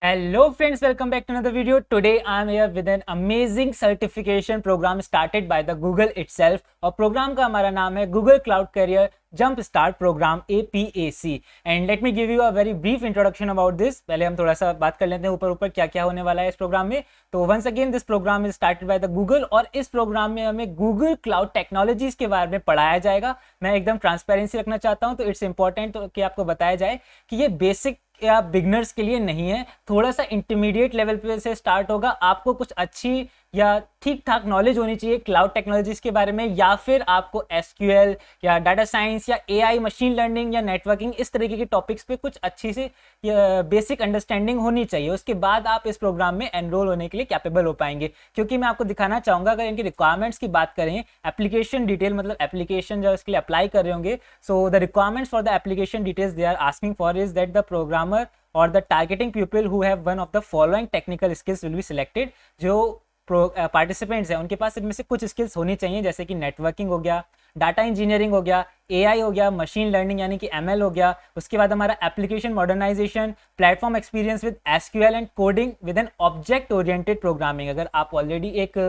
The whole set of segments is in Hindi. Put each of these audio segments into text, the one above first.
Hello friends, welcome back to another video. Today I am here with an amazing certification program started by the Google itself और प्रोग्राम का हमारा नाम है Google Cloud Career Jump Start Program APAC. And let me give you a very brief introduction about this. पहले हम थोड़ा सा बात कर लेते हैं ऊपर क्या क्या होने वाला है इस प्रोग्राम में. तो once again this program is started by the Google और इस प्रोग्राम में हमें Google Cloud Technologies के बारे में पढ़ाया जाएगा. मैं एकदम ट्रांसपेरेंसी रखना चाहता हूँ, तो इट्स इंपॉर्टेंट कि आपको बताया जाए कि ये बेसिक या बिगनर्स के लिए नहीं है, थोड़ा सा इंटरमीडिएट लेवल पे से स्टार्ट होगा. आपको कुछ अच्छी या ठीक ठाक नॉलेज होनी चाहिए क्लाउड टेक्नोलॉजीज के बारे में, या फिर आपको एसक्यूएल या डाटा साइंस या एआई, मशीन लर्निंग या नेटवर्किंग, इस तरीके के टॉपिक्स पे कुछ अच्छी सी बेसिक अंडरस्टैंडिंग होनी चाहिए. उसके बाद आप इस प्रोग्राम में एनरोल होने के लिए कैपेबल हो पाएंगे. क्योंकि मैं आपको दिखाना चाहूँगा, अगर इनकी रिक्वायरमेंट्स की बात करें, एप्लीकेशन डिटेल मतलब एप्लीकेशन जो इसके लिए अप्लाई कर रहे होंगे, so the requirements for the application details they are asking for is that the programmer or the targeting people who have one of the following technical skills will be selected. जो पार्टिसिपेंट्स हैं उनके पास इनमें से कुछ स्किल्स होनी चाहिए, जैसे कि नेटवर्किंग हो गया, डाटा इंजीनियरिंग हो गया, एआई हो गया, मशीन लर्निंग यानी कि एमएल हो गया. उसके बाद हमारा application modernization, platform experience with SQL and coding with an object oriented programming. अगर आप ऑलरेडी एक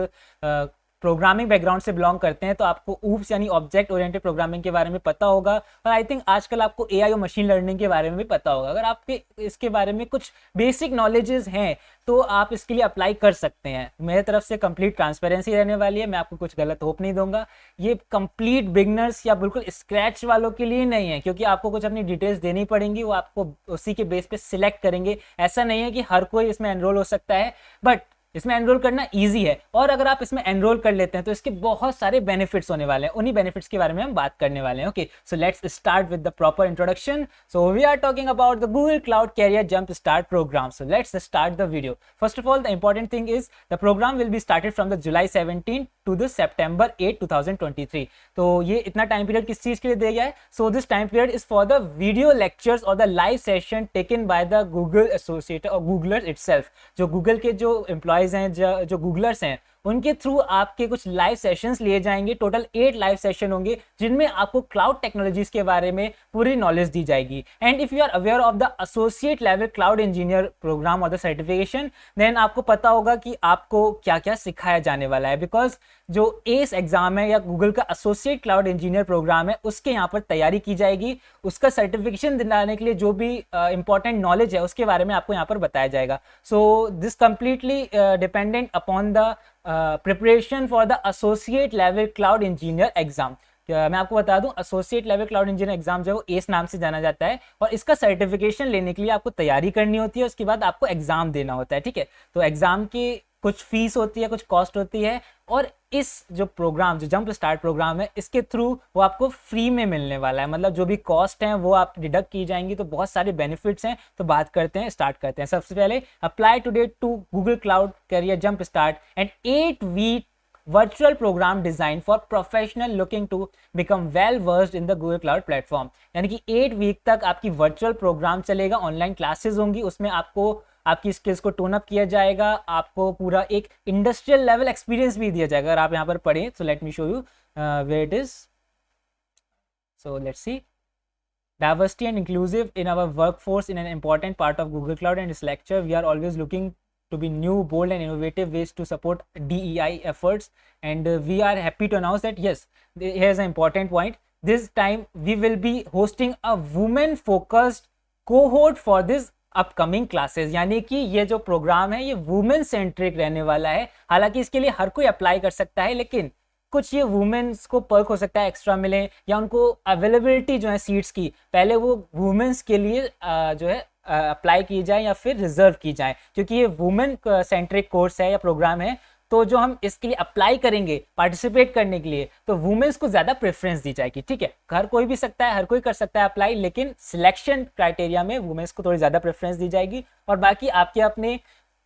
प्रोग्रामिंग बैकग्राउंड से बिलोंग करते हैं तो आपको ऊप्स यानी ऑब्जेक्ट ओरिएंटेड प्रोग्रामिंग के बारे में पता होगा. और आई थिंक आजकल आपको एआई और मशीन लर्निंग के बारे में भी पता होगा. अगर आपके इसके बारे में कुछ बेसिक नॉलेजेस हैं तो आप इसके लिए अप्लाई कर सकते हैं. मेरे तरफ से कंप्लीट ट्रांसपेरेंसी रहने वाली है, मैं आपको कुछ गलत होप नहीं दूंगा. ये कंप्लीट बिगनर्स या बिल्कुल स्क्रैच वालों के लिए नहीं है, क्योंकि आपको कुछ अपनी डिटेल्स देनी पड़ेंगी, वो आपको उसी के बेस पे सिलेक्ट करेंगे. ऐसा नहीं है कि हर कोई इसमें एनरोल हो सकता है, बट इसमें एनरोल करना इजी है. और अगर आप इसमें एनरोल कर लेते हैं तो इसके बहुत सारे बेनिफिट्स होने वाले हैं. उन्हीं बेनिफिट्स के बारे में हम बात करने वाले हैं. Okay, so let's start with the proper introduction. So we are talking about the Google Cloud career jump start program. So let's start the video. First of all, the important thing is the program will be started from the July 17 to the September 8, 2023. तो ये इतना टाइम पीरियड किस चीज के लिए दिया गया है? So this time period is for the video lectures और the live session taken by the Google associate और गूगलर्स इटसेल्फ. जो गूगल के जो एम्प्लॉयज हैं, जो गूगलर्स हैं, उनके थ्रू आपके कुछ लाइव सेशंस लिए जाएंगे. टोटल 8 लाइव सेशन होंगे जिनमें आपको क्लाउड टेक्नोलॉजीज के बारे में पूरी नॉलेज दी जाएगी. And if you are aware of the associate level cloud engineer program और द सर्टिफिकेशन, देन आपको पता होगा कि आपको क्या क्या सिखाया जाने वाला है. बिकॉज जो एस एग्जाम है या गूगल का एसोसिएट क्लाउड इंजीनियर प्रोग्राम है, उसके यहाँ पर तैयारी की जाएगी. उसका सर्टिफिकेशन दिलाने के लिए जो भी इंपॉर्टेंट नॉलेज है उसके बारे में आपको यहाँ पर बताया जाएगा. So this completely dependent upon the preparation for the associate level cloud engineer exam. मैं आपको बता दूं, associate level cloud engineer exam जो है वो एस नाम से जाना जाता है, और इसका सर्टिफिकेशन लेने के लिए आपको तैयारी करनी होती है. उसके बाद आपको एग्जाम देना होता है. ठीक है, तो एग्जाम की कुछ फीस होती है, कुछ कॉस्ट होती है, और इस जो प्रोग्राम जो जंप स्टार्ट प्रोग्राम है, इसके थ्रू वो आपको फ्री में मिलने वाला है. मतलब जो भी कॉस्ट है वो आप डिडक्ट की जाएंगी. तो बहुत सारे बेनिफिट्स हैं. तो बात करते हैं, स्टार्ट करते हैं. सबसे पहले, apply today to Google Cloud career jump start and 8 week virtual program designed for professional looking to become well versed in the Google Cloud platform. यानी कि 8 वीक तक आपकी वर्चुअल प्रोग्राम चलेगा, ऑनलाइन क्लासेस होंगी, उसमें आपको आपकी स्किल्स को टोन अप किया जाएगा, आपको पूरा एक इंडस्ट्रियल लेवल एक्सपीरियंस भी दिया जाएगा. अगर आप यहाँ पर पढ़ें तो let me show you where it is. So let's see. Diversity and inclusive in our workforce in an important part of Google Cloud. And this lecture, we are always looking to be new, bold and innovative ways to support DEI efforts. And we are happy to announce that yes, here's an important point. This time we will be hosting a women focused cohort for this upcoming classes. यानी कि ये जो प्रोग्राम है ये वुमेन सेंट्रिक रहने वाला है. हालांकि इसके लिए हर कोई अप्लाई कर सकता है, लेकिन कुछ ये वुमेन्स को पर्क हो सकता है एक्स्ट्रा मिले, या उनको अवेलेबिलिटी जो है सीट्स की पहले वो वुमेन्स के लिए जो है अप्लाई की जाए या फिर रिजर्व की जाए. क्योंकि ये वुमेन सेंट्रिक कोर्स है या प्रोग्राम है, तो जो हम इसके लिए अप्लाई करेंगे पार्टिसिपेट करने के लिए, तो वुमेन्स को ज़्यादा प्रेफरेंस दी जाएगी. ठीक है, हर कोई भी सकता है, हर कोई कर सकता है अप्लाई, लेकिन सिलेक्शन क्राइटेरिया में वुमेन्स को थोड़ी ज़्यादा प्रेफरेंस दी जाएगी. और बाकी आपके अपने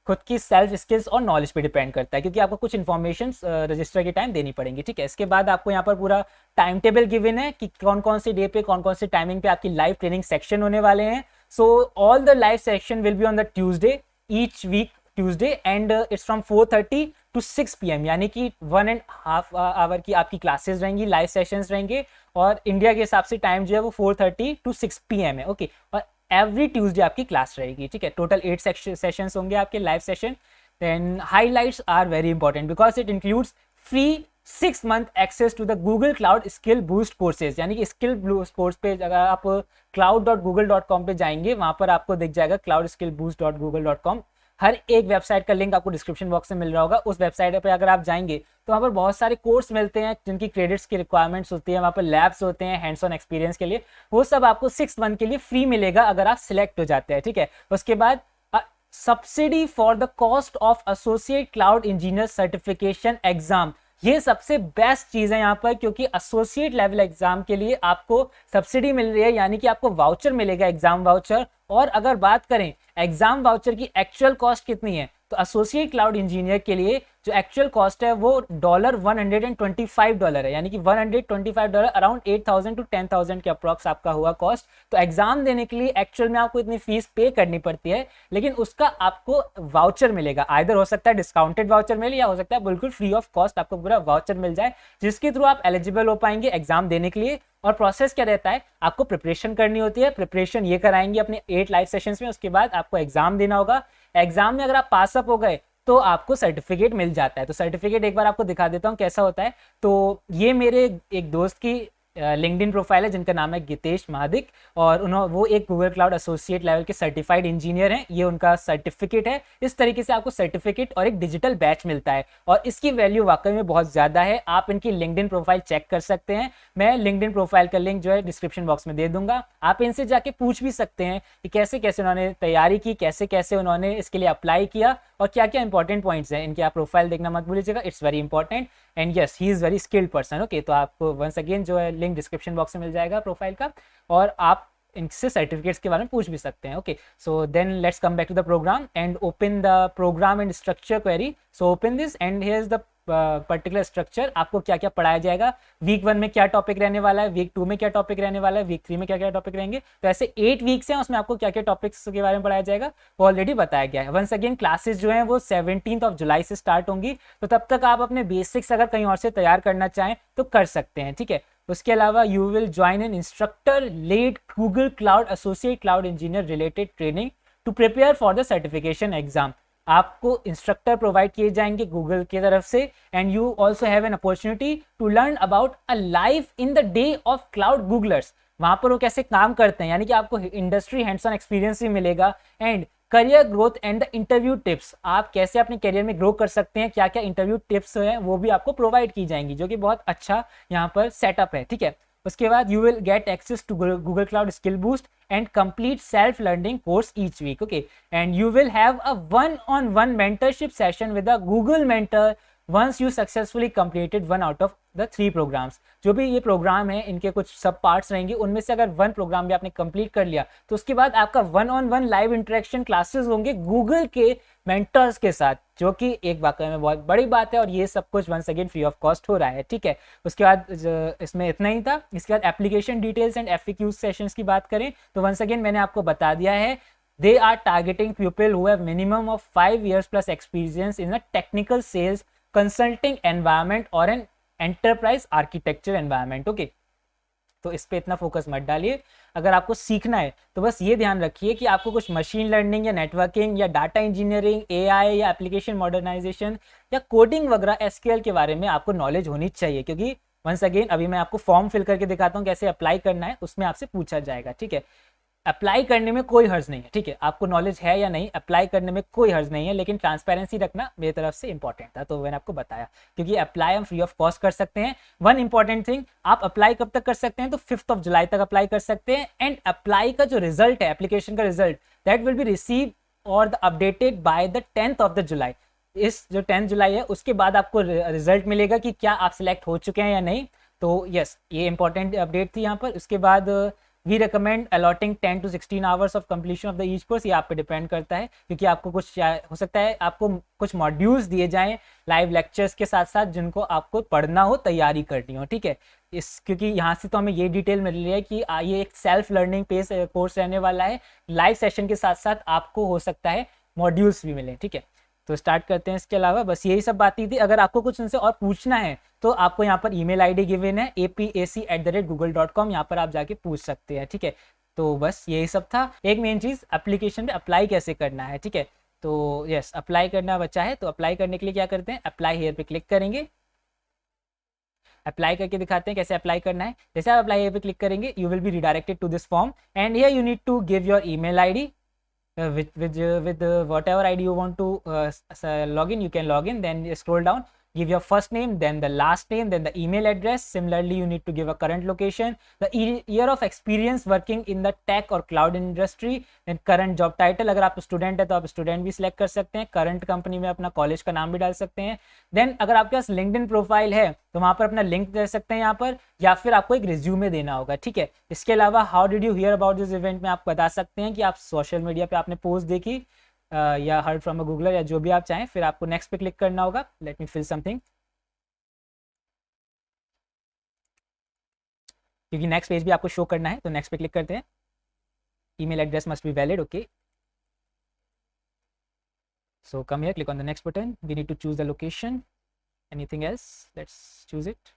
खुद की सेल्फ स्किल्स और नॉलेज पे डिपेंड करता है, क्योंकि आपको कुछ इन्फॉर्मेशन रजिस्टर के टाइम देनी पड़ेंगी. ठीक है, इसके बाद आपको यहाँ पर पूरा टाइम टेबल गिवन है कि कौन कौन से डे पे कौन कौन से टाइमिंग पे आपकी लाइव ट्रेनिंग सेक्शन होने वाले हैं. So all the live section will be on the Tuesday, each week Tuesday, and it's from 4:30 to 6 PM. यानी कि 1.5 आवर की आपकी क्लासेस रहेंगी, लाइव सेशंस रहेंगे, और इंडिया के हिसाब से टाइम जो है वो 4:30 to 6 PM है. ओके, और एवरी ट्यूसडे आपकी क्लास रहेगी, ठीक है। टोटल 8 सेशंस होंगे आपके live session. Then highlights are very important because it includes free 6 month access to the Google Cloud skill boost courses, यानी कि स्किल बूस्ट कोर्स पे अगर आप cloud.google.com पे जाएंगे, वहां पर आपको दिख जाएगा cloudskillboost.google.com। हर एक वेबसाइट का लिंक आपको डिस्क्रिप्शन बॉक्स में मिल रहा होगा। उस वेबसाइट पे अगर आप जाएंगे तो वहाँ पर बहुत सारे कोर्स मिलते हैं जिनकी क्रेडिट्स की रिक्वायरमेंट्स होती है, वहाँ पर लैब्स होते हैं हैंड्स ऑन एक्सपीरियंस के लिए, वो सब आपको 6 मंथ के लिए फ्री मिलेगा अगर आप सिलेक्ट हो जाते हैं, ठीक है। उसके बाद subsidy for the cost of associate cloud engineer certification exam, ये सबसे बेस्ट चीज है यहाँ पर, क्योंकि एसोसिएट लेवल एग्जाम के लिए आपको सब्सिडी मिल रही है, यानी कि आपको वाउचर मिलेगा, एग्जाम वाउचर। और अगर बात करें एग्जाम वाउचर की एक्चुअल कॉस्ट कितनी है, तो एसोसिएट क्लाउड इंजीनियर के लिए जो एक्चुअल कॉस्ट है वो $125 है, यानी कि $125 अराउंड 8,000 to 10,000 के अप्रॉक्स आपका हुआ कॉस्ट। तो एग्जाम देने के लिए एक्चुअल में आपको इतनी फीस पे करनी पड़ती है, लेकिन उसका आपको वाउचर मिलेगा। आइदर हो सकता है डिस्काउंटेड वाउचर मिले, या हो सकता है बिल्कुल फ्री ऑफ कॉस्ट आपको पूरा वाउचर मिल जाए, जिसके थ्रू आप एलिजिबल हो पाएंगे एग्जाम देने के लिए। और प्रोसेस क्या रहता है, आपको प्रिपरेशन करनी होती है, प्रिपरेशन ये कराएंगे अपने 8 लाइव सेशंस में। उसके बाद आपको एग्जाम देना होगा। एग्जाम में अगर आप पास अप हो गए तो आपको सर्टिफिकेट मिल जाता है। तो सर्टिफिकेट एक बार आपको दिखा देता हूँ कैसा होता है। तो ये मेरे एक दोस्त की लिंक्डइन प्रोफाइल है जिनका नाम है गितेश महादिक, और वो एक गूगल क्लाउड एसोसिएट लेवल के सर्टिफाइड इंजीनियर हैं। ये उनका सर्टिफिकेट है। इस तरीके से आपको सर्टिफिकेट और एक डिजिटल बैच मिलता है, और इसकी वैल्यू वाकई में बहुत ज़्यादा है। आप इनकी लिंक्डइन प्रोफाइल चेक कर सकते हैं। मैं लिंक्डइन प्रोफाइल का लिंक जो है डिस्क्रिप्शन बॉक्स में दे दूंगा। आप इनसे जाके पूछ भी सकते हैं कि कैसे कैसे उन्होंने तैयारी की, कैसे कैसे उन्होंने इसके लिए अप्लाई किया, और क्या क्या इंपॉर्टेंट पॉइंट्स हैं इनके। आप प्रोफाइल देखना मत भूलिएगा, it's very important. And yes, he is very skilled person. Okay, तो आपको वंस अगेन जो है लिंक डिस्क्रिप्शन बॉक्स में मिल जाएगा प्रोफाइल का, और आप इनसे सर्टिफिकेट्स के बारे में पूछ भी सकते हैं। Okay, so then let's come back to the program and open the program and structure query. So open this and here is the particular structure. आपको क्या क्या पढ़ाया जाएगा, वीक 1 में क्या टॉपिक रहने वाला है, वीक 2 में क्या टॉपिक रहने वाला है, वीक 3 में क्या क्या टॉपिक रहेंगे। तो ऐसे 8 वीक्स हैं, उसमें आपको क्या क्या टॉपिक्स के बारे में पढ़ाया जाएगा वो ऑलरेडी बताया गया है। वंस अगेन क्लासेस जो हैं वो 17 जुलाई से स्टार्ट होंगी, तो तब तक आप अपने बेसिक्स अगर कहीं और से तैयार करना चाहें तो कर सकते हैं, ठीक है। उसके अलावा you will join an instructor led Google cloud associate cloud engineer related training to prepare for the certification exam. आपको इंस्ट्रक्टर प्रोवाइड किए जाएंगे गूगल की तरफ से, and you also have an opportunity to learn about a life in the day of cloud Googlers. वहां पर वो कैसे काम करते हैं, यानी कि आपको इंडस्ट्री हैंड्स ऑन एक्सपीरियंस भी मिलेगा। And career growth and the interview tips, आप कैसे अपने करियर में ग्रो कर सकते हैं, क्या क्या इंटरव्यू टिप्स हैं वो भी आपको प्रोवाइड की जाएंगी, जो कि बहुत अच्छा यहाँ पर सेटअप है, ठीक है। उसके बाद you will get access to Google Cloud skill Boost and complete self-learning course each week. Okay, and you will have a one-on-one mentorship session with a Google mentor once you successfully completed one out of the 3 programs. जो भी ये प्रोग्राम है इनके कुछ सब पार्ट्स रहेंगे, उनमें से अगर 1 प्रोग्राम भी आपने कंप्लीट कर लिया तो उसके बाद आपका 1-on-1 लाइव इंटरेक्शन क्लासेस होंगे गूगल के मेंटर्स के साथ, जो कि एक वाकई में बहुत बड़ी बात है। और ये सब कुछ once again free of cost हो रहा है, ठीक है। उसके बाद इसमें इतना ही था। इसके बाद application details and FAQ sessions की बात करें तो वंस अगेन मैंने आपको बता दिया है, they are targeting people who have minimum of 5 years plus experience in a technical sales consulting environment or an enterprise architecture environment. Okay, तो इस पे इतना फोकस मत डालिए। अगर आपको सीखना है तो बस ये ध्यान रखिए कि आपको कुछ मशीन लर्निंग या नेटवर्किंग या डाटा इंजीनियरिंग, AI या एप्लीकेशन मॉडर्नाइजेशन या कोडिंग वगैरह SQL के बारे में आपको नॉलेज होनी चाहिए, क्योंकि वंस अगेन अभी मैं आपको फॉर्म फिल करके दिखाता हूँ कैसे अप्लाई करना है, उसमें आपसे पूछा जाएगा, ठीक है। अप्लाई करने में कोई हर्ज नहीं है, ठीक है। आपको नॉलेज है या नहीं, अप्लाई करने में कोई हर्ज नहीं है, लेकिन ट्रांसपेरेंसी रखना मेरी तरफ से इंपॉर्टेंट था, तो मैंने आपको बताया। क्योंकि अप्लाई हम फ्री ऑफ कॉस्ट कर सकते हैं। वन इंपॉर्टेंट थिंग, आप अप्लाई कब तक कर सकते हैं, तो 5 जुलाई तक अप्लाई कर सकते हैं। एंड अप्लाई का जो रिजल्ट है, एप्लीकेशन का result, that will be receive और अपडेटेड बाय द 10 जुलाई। इस जो 10 जुलाई है उसके बाद आपको रिजल्ट मिलेगा कि क्या आप सिलेक्ट हो चुके हैं या नहीं। तो यस, ये इंपॉर्टेंट अपडेट थी यहाँ पर। उसके बाद we recommend allotting 10 to 16 hours of completion of the each course. ये आप पे डिपेंड करता है, क्योंकि आपको कुछ हो सकता है आपको कुछ मॉड्यूल्स दिए जाएं लाइव लेक्चर्स के साथ साथ, जिनको आपको पढ़ना हो, तैयारी करनी हो, ठीक है। क्योंकि यहाँ से तो हमें ये डिटेल मिल रही है कि ये एक सेल्फ लर्निंग पेस कोर्स रहने वाला है। लाइव सेशन के साथ साथ आपको हो सकता है मॉड्यूल्स भी मिलें, ठीक है। तो स्टार्ट करते हैं। इसके अलावा बस यही सब बातें थी। अगर आपको कुछ उनसे और पूछना है तो आपको यहाँ पर email ID गिवन है apac@google.com, यहाँ पर आप जाके पूछ सकते हैं, ठीक है। तो बस यही सब था। एक मेन चीज़, एप्लीकेशन पे अप्लाई कैसे करना है, ठीक है। तो यस, अप्लाई करना बचा है, तो अप्लाई करने के लिए क्या करते हैं, अप्लाई हेयर पे क्लिक करेंगे। अप्लाई करके दिखाते हैं कैसे अप्लाई करना है। जैसे आप अप्लाई हेयर पे क्लिक करेंगे, you will be redirected to this form and here you need to give your email ID with whatever ID you want to log in, you can log in. Then you scroll down, give your first name, then the last name, then the email address. Similarly, you need to give a current location, the year of experience working in the tech or cloud industry, then current job title. अगर आप स्टूडेंट है तो आप स्टूडेंट भी सिलेक्ट कर सकते हैं, करंट कंपनी में अपना कॉलेज का नाम भी डाल सकते हैं। देन अगर आपके पास लिंक्डइन प्रोफाइल है तो वहां पर अपना लिंक दे सकते हैं यहाँ पर, या फिर आपको एक रिज्यूमे देना होगा, ठीक है। इसके अलावा how did you here about this event में आप बता सकते हैं कि आप सोशल मीडिया पे आपने पोस्ट देखी या हर्ड फ्रॉम अ गूगलर या जो भी आप चाहें। फिर आपको नेक्स्ट पे क्लिक करना होगा। लेट मी फिल समथिंग, क्योंकि नेक्स्ट पेज भी आपको शो करना है, तो नेक्स्ट पे क्लिक करते हैं। Email address must be valid, okay. So come here, click on the next button. We need to choose the location. Anything else? Let's choose it.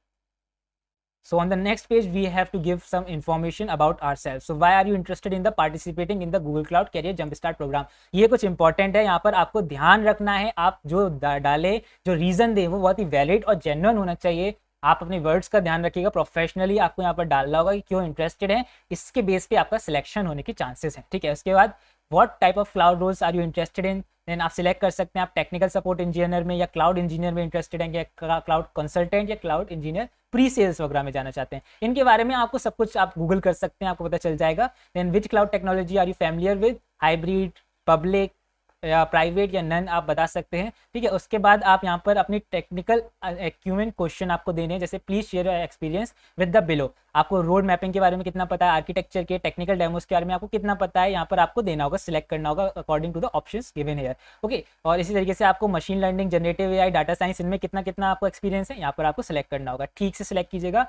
So on the next page, we have to give some information about ourselves. So why are you interested in the participating in the Google Cloud Career Jumpstart program? ये कुछ इंपॉर्टेंट है, यहाँ पर आपको ध्यान रखना है। आप जो डाले, जो रीजन दे, वो बहुत ही वैलिड और जेन्युइन होना चाहिए। आप अपने वर्ड्स का ध्यान रखिएगा, प्रोफेशनली आपको यहाँ पर डालना होगा कि क्यों इंटरेस्टेड है, इसके बेस पे आपका सिलेक्शन होने के चांसेस हैं, ठीक है। उसके बाद what type of cloud roles are you interested in, then आप सिलेक्ट कर सकते हैं आप टेक्निकल सपोर्ट इंजीनियर में या क्लाउड इंजीनियर में इंटरेस्टेड हैं, या क्लाउड कंसल्टेंट या क्लाउड इंजीनियर प्री सेल्स वगैरह में जाना चाहते हैं। इनके बारे में आपको सब कुछ आप गूगल कर सकते हैं, आपको पता चल जाएगा। Then which cloud technology are you familiar with, hybrid, public या प्राइवेट या नन आप बता सकते हैं, ठीक है। उसके बाद आप यहाँ पर अपनी टेक्निकल एक्यूमेंट क्वेश्चन आपको देने हैं, जैसे please share your experience with the below. आपको रोड मैपिंग के बारे में कितना पता है, आर्किटेक्चर के, टेक्निकल डेमोस के बारे में आपको कितना पता है, यहाँ पर आपको देना होगा, सिलेक्ट करना होगा according to the options given here, okay. और इसी तरीके से आपको machine learning, generative AI, data science, इनमें कितना कितना आपको एक्सपीरियंस है, यहाँ पर आपको सिलेक्ट करना होगा। ठीक से सिलेक्ट कीजिएगा,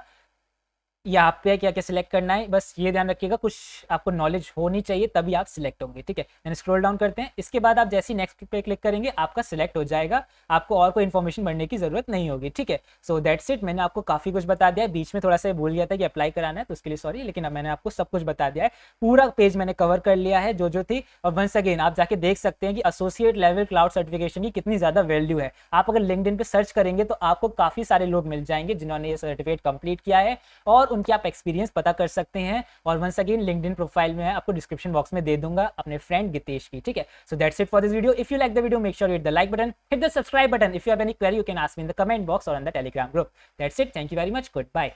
यहाँ पे क्या क्या सिलेक्ट करना है, बस ये ध्यान रखिएगा, कुछ आपको नॉलेज होनी चाहिए तभी आप सिलेक्ट होंगे, ठीक है। देन स्क्रॉल डाउन करते हैं। इसके बाद आप जैसे ही नेक्स्ट पे क्लिक करेंगे, आपका सिलेक्ट हो जाएगा, आपको और कोई इन्फॉर्मेशन भरने की जरूरत नहीं होगी, ठीक है। So that's it. मैंने आपको काफी कुछ बता दिया है, बीच में थोड़ा सा भूल गया था कि अप्लाई कराना है, तो उसके लिए सॉरी, लेकिन अब मैंने आपको सब कुछ बता दिया है। पूरा पेज मैंने कवर कर लिया है जो थी। और वंस अगेन आप जाके देख सकते हैं कि एसोसिएट लेवल क्लाउड सर्टिफिकेशन की कितनी ज्यादा वैल्यू है। आप अगर लिंक्डइन पे सर्च करेंगे तो आपको काफी सारे लोग मिल जाएंगे जिन्होंने ये सर्टिफिकेट कंप्लीट किया है, और उनके आप एक्सपीरियंस पता कर सकते हैं। और वंस अगेन लिंक्डइन प्रोफाइल में आपको डिस्क्रिप्शन बॉक्स में दे दूंगा अपने फ्रेंड गितेश की, ठीक है। So that's it for this video. If you like the video, make sure you hit the like button, hit the subscribe button. If you have any query, you can ask me in the comment box और on the Telegram group. That's it, thank you very much, good bye.